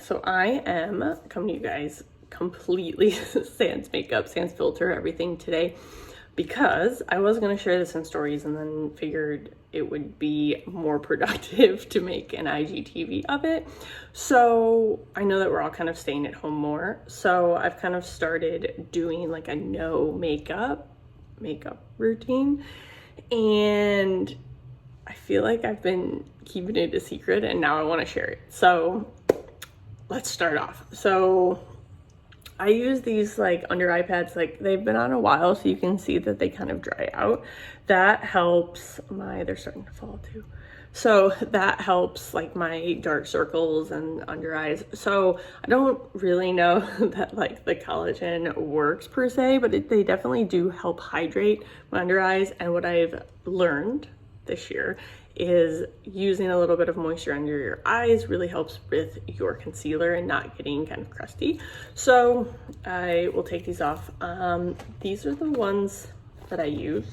so I am coming to you guys completely sans makeup, sans filter, everything today, because I was going to share this in stories and then figured it would be more productive to make an IGTV of it. So I know that we're all kind of staying at home more. So I've kind of started doing like a no makeup routine. And I feel like I've been keeping it a secret and now I want to share it. So let's start off. So I use these like under eye pads, like they've been on a while, so you can see that they kind of dry out. That helps they're starting to fall too. So that helps like my dark circles and under eyes. So I don't really know that like the collagen works per se, but they definitely do help hydrate my under eyes. And what I've learned this year is using a little bit of moisture under your eyes really helps with your concealer and not getting kind of crusty. So I will take these off. These are the ones that I use.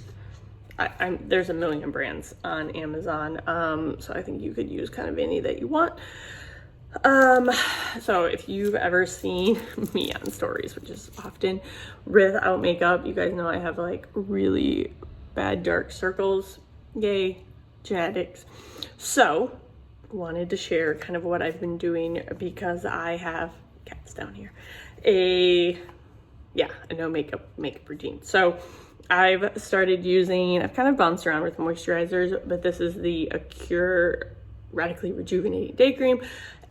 There's a million brands on Amazon, so I think you could use kind of any that you want. So if you've ever seen me on stories, which is often without makeup, you guys know I have like really bad dark circles. Yay, genetics. So wanted to share kind of what I've been doing because I have cats down here. A no makeup routine. So I've kind of bounced around with moisturizers, but this is the Acure Radically Rejuvenating Day Cream.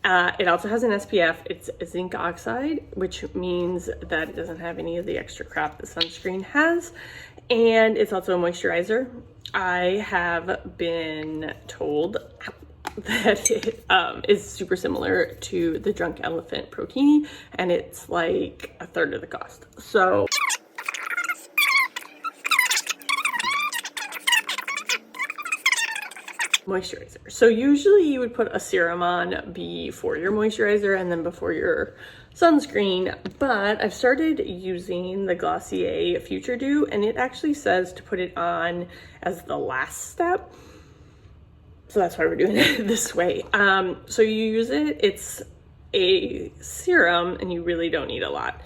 It also has an SPF. It's a zinc oxide, which means that it doesn't have any of the extra crap the sunscreen has. And it's also a moisturizer. I have been told that it is super similar to the Drunk Elephant Protini, and it's like a third of the cost. So moisturizer. So usually you would put a serum on before your moisturizer and then before your sunscreen, but I've started using the Glossier Future Dew, and it actually says to put it on as the last step. So that's why we're doing it this way. So you use it, it's a serum and you really don't need a lot.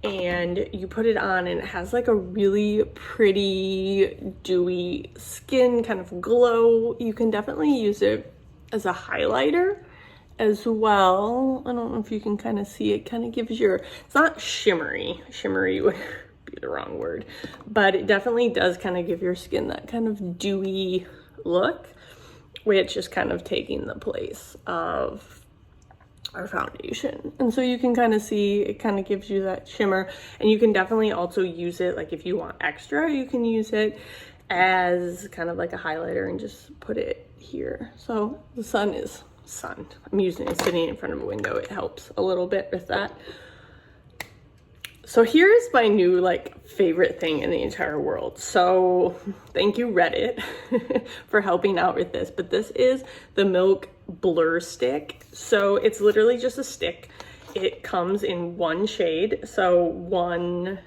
And you put it on and it has like a really pretty dewy skin kind of glow. You can definitely use it as a highlighter as well. I don't know if you can kind of see it, kind of gives it's not shimmery would be the wrong word, but it definitely does kind of give your skin that kind of dewy look, which is kind of taking the place of our foundation. And so you can kind of see it kind of gives you that shimmer, and you can definitely also use it like if you want extra, you can use it as kind of like a highlighter and just put it here. So the sun, I'm using it sitting in front of a window. It helps a little bit with that. So here's my new like favorite thing in the entire world. So thank you Reddit for helping out with this, but this is the Milk Blur Stick. So it's literally just a stick. It comes in one shade. So one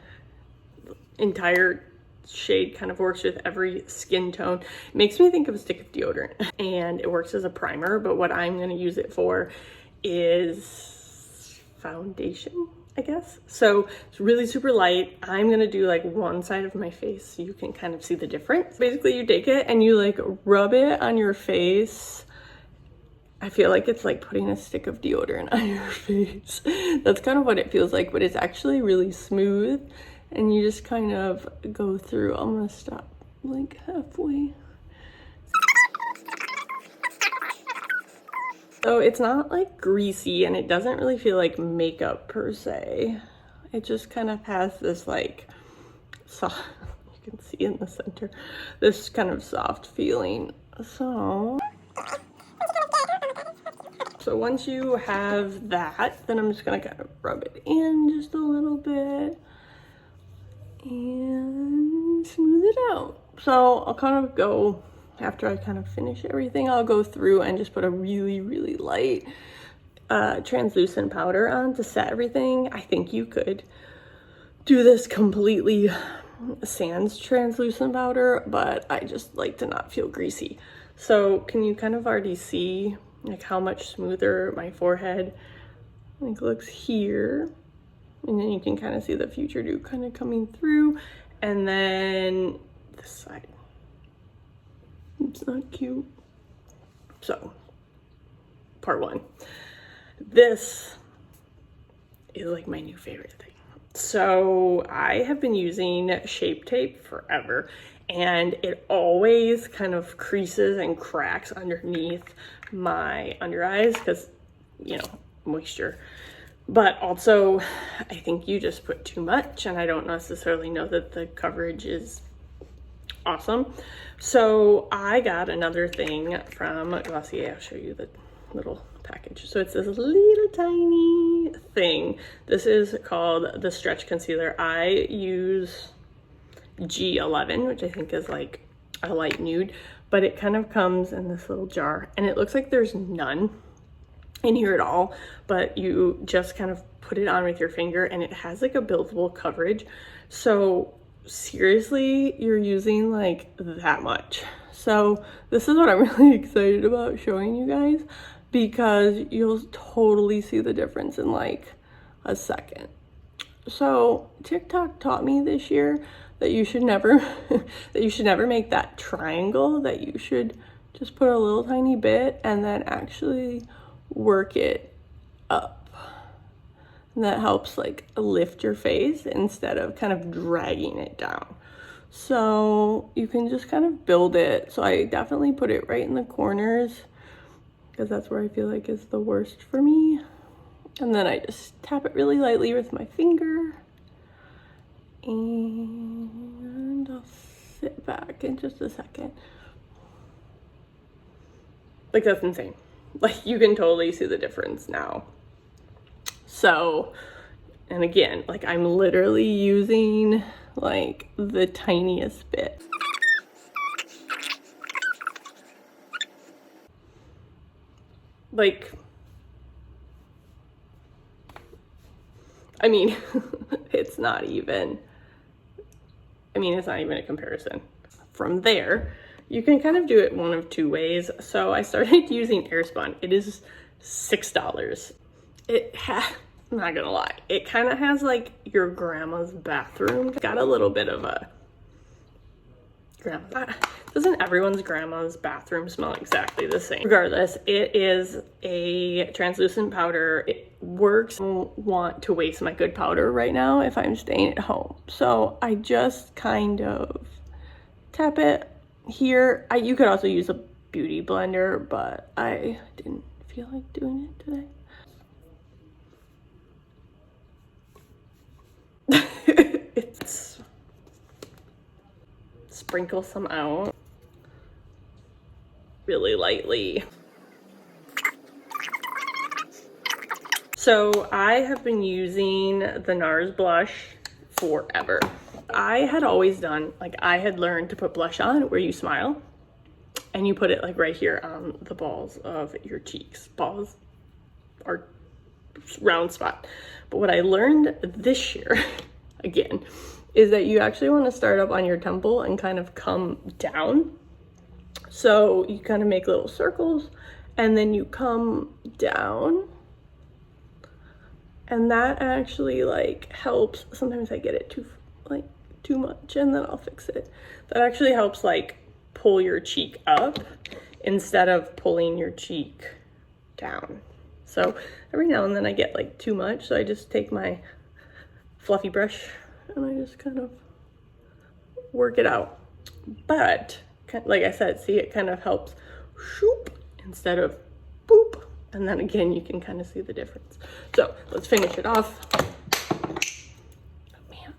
entire shade kind of works with every skin tone. It makes me think of a stick of deodorant, and it works as a primer, but what I'm going to use it for is foundation, I guess. So it's really super light. I'm going to do like one side of my face so you can kind of see the difference. Basically you take it and you like rub it on your face. I feel like it's like putting a stick of deodorant on your face. That's kind of what it feels like, but it's actually really smooth. And you just kind of go through. I'm gonna stop like halfway. So it's not like greasy, and it doesn't really feel like makeup per se. It just kind of has this like soft, you can see in the center, this kind of soft feeling. So once you have that, then I'm just gonna kind of rub it in just a little bit and smooth it out. So I'll kind of go, after I kind of finish everything, I'll go through and just put a really, really light translucent powder on to set everything. I think you could do this completely sans translucent powder, but I just like to not feel greasy. So can you kind of already see like how much smoother my forehead like looks here. And then you can kind of see the Future Dew kind of coming through. And then this side. It's not cute. So, part one. This is like my new favorite thing. So I have been using Shape Tape forever, and it always kind of creases and cracks underneath my under eyes because, you know, moisture. But also, I think you just put too much, and I don't necessarily know that the coverage is awesome. So I got another thing from Glossier. I'll show you the little package. So it's this little tiny thing. This is called the Stretch Concealer. I use G11, which I think is like a light nude, but it kind of comes in this little jar, and it looks like there's none in here at all, but you just kind of put it on with your finger, and it has like a buildable coverage. So seriously, you're using like that much. So this is what I'm really excited about showing you guys, because you'll totally see the difference in like a second. So TikTok taught me this year that you should never make that triangle, that you should just put a little tiny bit and then actually work it up. And that helps like lift your face instead of kind of dragging it down. So you can just kind of build it. So I definitely put it right in the corners because that's where I feel like is the worst for me. And then I just tap it really lightly with my finger. And I'll sit back in just a second. Like, that's insane. Like, you can totally see the difference now. So, and again, like, I'm literally using like the tiniest bit. Like, I mean, it's not even a comparison. From there, you can kind of do it one of two ways. So I started using Airspun. It is $6. I'm not gonna lie, it kind of has like your grandma's bathroom. Got a little bit of a doesn't everyone's grandma's bathroom smell exactly the same? Regardless, it is a translucent powder. It works. I don't want to waste my good powder right now if I'm staying at home. So I just kind of tap it here. You could also use a beauty blender, but I didn't feel like doing it today. It's sprinkle some out really lightly. So I have been using the NARS blush forever. I had always done, like, I had learned to put blush on where you smile and you put it like right here on the balls of your cheeks. Balls are round spot. But what I learned this year again is that you actually want to start up on your temple and kind of come down. So you kind of make little circles and then you come down, and that actually like helps. Sometimes I get it too much, and then I'll fix it. That actually helps like pull your cheek up instead of pulling your cheek down. So every now and then I get like too much, so I just take my fluffy brush and I just kind of work it out. But like I said, see, it kind of helps shoop instead of boop. And then again, you can kind of see the difference. So let's finish it off. Oh, man.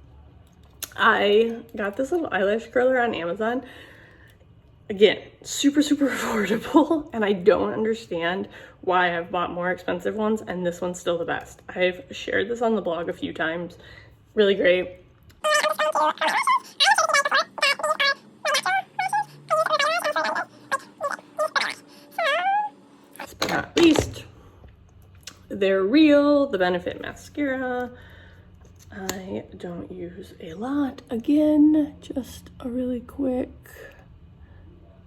I got this little eyelash curler on Amazon. Again, super, super affordable. And I don't understand why I've bought more expensive ones and this one's still the best. I've shared this on the blog a few times. Really great. Last but not least, they're real. The Benefit mascara. I don't use a lot. Again, just a really quick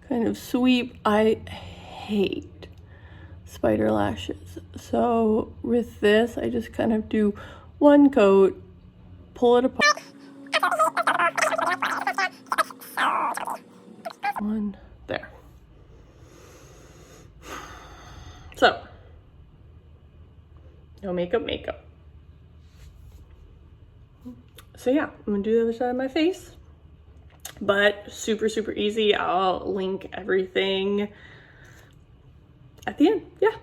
kind of sweep. I hate spider lashes. So with this, I just kind of do one coat, pull it apart. One there. So, no makeup. So yeah, I'm gonna do the other side of my face, but super easy. I'll link everything at the end. Yeah.